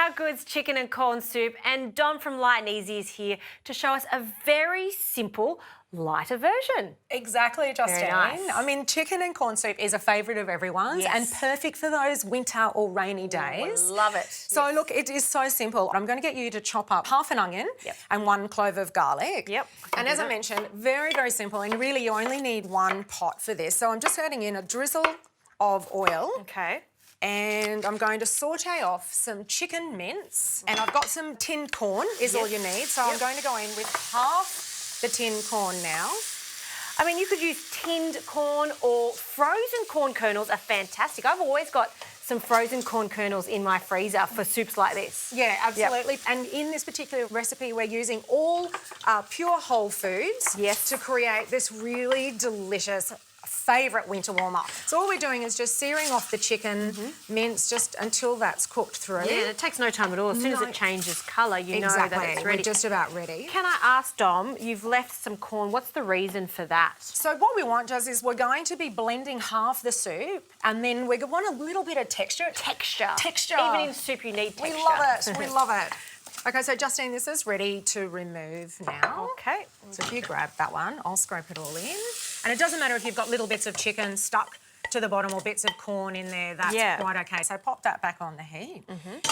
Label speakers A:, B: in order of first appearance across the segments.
A: How Good's chicken and corn soup, and Dom from Light and Easy is here to show us a very simple, lighter version.
B: Exactly, Justine.
A: Very nice.
B: I mean, chicken and corn soup is a favourite of everyone's and perfect for those winter or rainy days.
A: I love it.
B: So look, it is so simple. I'm going to get you to chop up half an onion and 1 clove of garlic. And as I mentioned, very, very simple, and really you only need 1 pot for this. So I'm just adding in a drizzle of oil.
A: Okay.
B: And I'm going to saute off some chicken mince, and I've got some tinned corn is all you need. So I'm going to go in with half the tinned corn now.
A: I mean, you could use tinned corn or frozen corn kernels are fantastic. I've always got some frozen corn kernels in my freezer for soups like this.
B: Yeah, absolutely. And in this particular recipe, we're using all pure whole foods to create this really delicious favourite winter warmer. So all we're doing is just searing off the chicken mince just until that's cooked through.
A: Yeah, it takes no time at all. As soon as it changes colour, you know that it's ready.
B: We're just about ready.
A: Can I ask, Dom, you've left some corn. What's the reason for that?
B: So what we want, Juz, is we're going to be blending half the soup, and then we want a little bit of texture.
A: Texture.
B: Texture.
A: Even in soup you need texture.
B: We love it. We love it. Okay, so Justine, this is ready to remove now.
A: Okay.
B: So if you grab that one, I'll scrape it all in. And it doesn't matter if you've got little bits of chicken stuck to the bottom or bits of corn in there, that's quite okay. So pop that back on the heat.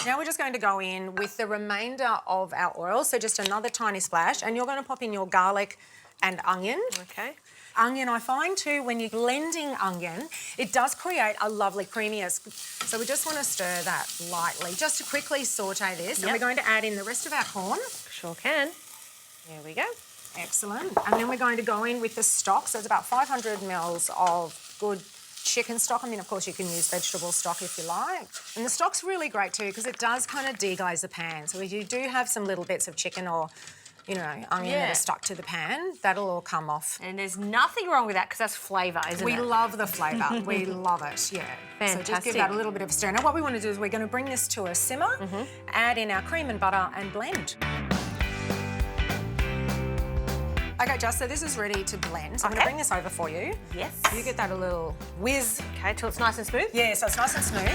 B: Now we're just going to go in with the remainder of our oil, so just another tiny splash, and you're going to pop in your garlic and onion.
A: Okay.
B: Onion, I find too, when you're blending onion, it does create a lovely creaminess. So we just want to stir that lightly, just to quickly saute this. And we're going to add in the rest of our corn.
A: Sure can. There we go.
B: Excellent. And then we're going to go in with the stock. So it's about 500 mils of good chicken stock. I mean, of course, you can use vegetable stock if you like. And the stock's really great too because it does kind of deglaze the pan. So if you do have some little bits of chicken or onion that are stuck to the pan, that'll all come off.
A: And there's nothing wrong with that because that's flavour, isn't it?
B: We love the flavour. We love it, yeah.
A: Fantastic.
B: So just give that a little bit of a stir. Now what we want to do is we're going to bring this to a simmer, add in our cream and butter and blend. Okay, Jess, so this is ready to blend. So I'm going to bring this over for you.
A: Yes.
B: You get that a little whiz.
A: Okay, till it's nice and smooth?
B: Yeah, so it's nice and smooth.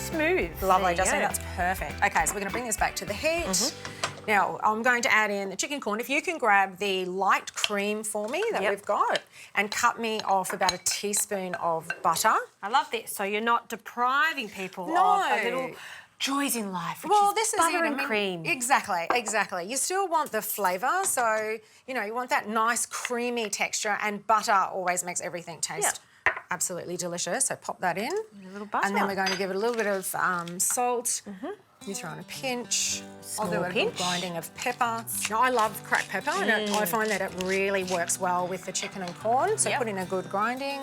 A: Smooth.
B: Lovely, Justine, that's perfect. Okay, so we're going to bring this back to the heat. Now, I'm going to add in the chicken corn. If you can grab the light cream for me that we've got and cut me off about a teaspoon of butter.
A: I love this. So you're not depriving people of a little joys in life, which is butter and cream.
B: Exactly, exactly. You still want the flavour, so, you want that nice creamy texture, and butter always makes everything taste absolutely delicious. So pop that in.
A: A little butter.
B: And then we're going to give it a little bit of salt. You throw in a pinch. I'll do a good grinding of pepper. Now, I love cracked pepper, and I find that it really works well with the chicken and corn, so put in a good grinding.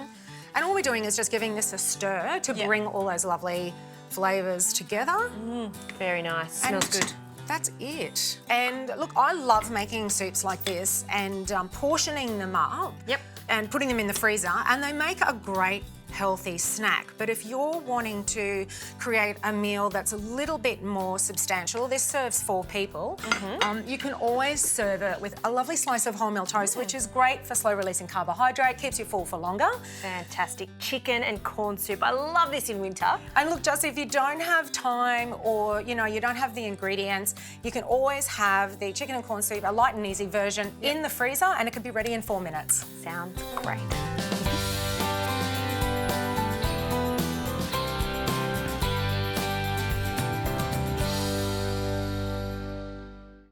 B: And all we're doing is just giving this a stir to bring all those lovely flavours together.
A: Very nice. Smells good.
B: That's it. And look, I love making soups like this and portioning them up and putting them in the freezer, and they make a great healthy snack. But if you're wanting to create a meal that's a little bit more substantial, this serves 4 people, you can always serve it with a lovely slice of wholemeal toast, which is great for slow releasing carbohydrate, keeps you full for longer.
A: Fantastic. Chicken and corn soup. I love this in winter.
B: And look, just if you don't have time or, you don't have the ingredients, you can always have the chicken and corn soup, a light and easy version, in the freezer, and it can be ready in 4 minutes.
A: Sounds great.